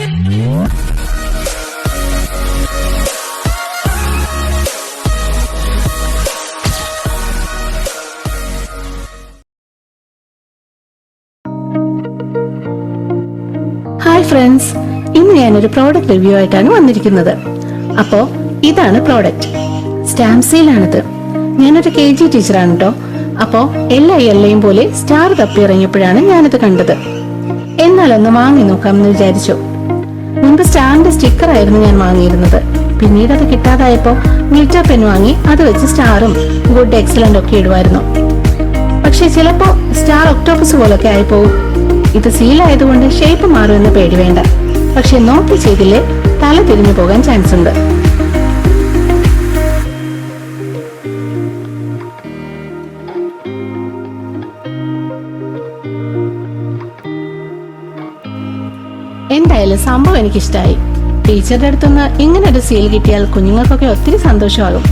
Hi friends, ഇന്ന് ഞാനൊരു product review ആയിട്ടാണ് വന്നിരിക്കുന്നത്. അപ്പോ ഇതാണ് പ്രോഡക്റ്റ്. സ്റ്റാമ്പ് സീലാണിത്. ഞാനൊരു KG ടീച്ചറാണ് കേട്ടോ. അപ്പോ എല്ലാം പോലെ സ്റ്റാർ തപ്പി ഇറങ്ങിയപ്പോഴാണ് ഞാനിത് കണ്ടത്. എന്നാലൊന്ന് വാങ്ങി നോക്കാമെന്ന് വിചാരിച്ചു. മുൻപ് സ്റ്റാറിന്റെ സ്റ്റിക്കർ ആയിരുന്നു ഞാൻ വാങ്ങിയിരുന്നത്. പിന്നീട് അത് കിട്ടാതായപ്പോ ഗ്ലിറ്റർ പെൻ വാങ്ങി അത് വെച്ച് സ്റ്റാറും ഗുഡ് എക്സലന്റ് ഒക്കെ ഇടുമായിരുന്നു. പക്ഷെ ചിലപ്പോ സ്റ്റാർ ഒക്ടോപ്പസ് പോലൊക്കെ ആയിപ്പോവും. ഇത് സീലായതുകൊണ്ട് ഷേപ്പ് മാറുമെന്ന് പേടി വേണ്ട. പക്ഷെ നോക്കി ചെയ്തില്ലേ തല തിരിഞ്ഞു പോകാൻ ചാൻസ് ഉണ്ട്. എന്തായാലും സംഭവം എനിക്കിഷ്ടായി. ടീച്ചറുടെ അടുത്തുനിന്ന് ഇങ്ങനെ ഒരു സീൽ കിട്ടിയാൽ കുഞ്ഞുങ്ങൾക്കൊക്കെ ഒത്തിരി സന്തോഷമാകും.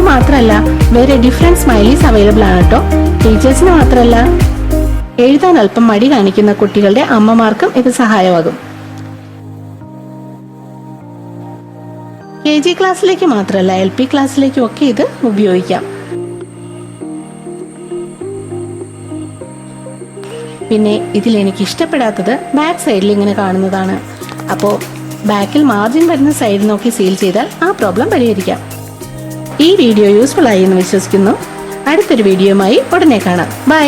മാത്രമല്ല വേറെ ഡിഫറെന്റ് സ്മൈലീസ് അവൈലബിൾ ആണ് കേട്ടോ. ടീച്ചേഴ്സിന് മാത്രമല്ല, എഴുതാൻ അല്പം മടി കാണിക്കുന്ന കുട്ടികളുടെ അമ്മമാർക്കും ഇത് സഹായമാകും. KG ക്ലാസ്സിലേക്ക് മാത്രമല്ല LP ക്ലാസ്സിലേക്കും ഒക്കെ ഇത് ഉപയോഗിക്കാം. പിന്നെ ഇതിൽ എനിക്ക് ഇഷ്ടപ്പെടാത്തത് ബാക്ക് സൈഡിൽ ഇങ്ങനെ കാണുന്നതാണ്. അപ്പോൾ ബാക്കിൽ മാർജിൻ വരുന്ന സൈഡ് നോക്കി സീൽ ചെയ്താൽ ആ പ്രോബ്ലം പരിഹരിക്കാം. ഈ വീഡിയോ യൂസ്ഫുൾ ആയി എന്ന് വിശ്വസിക്കുന്നു. അടുത്തൊരു വീഡിയോയുമായി ഉടനെ കാണാം. ബൈ.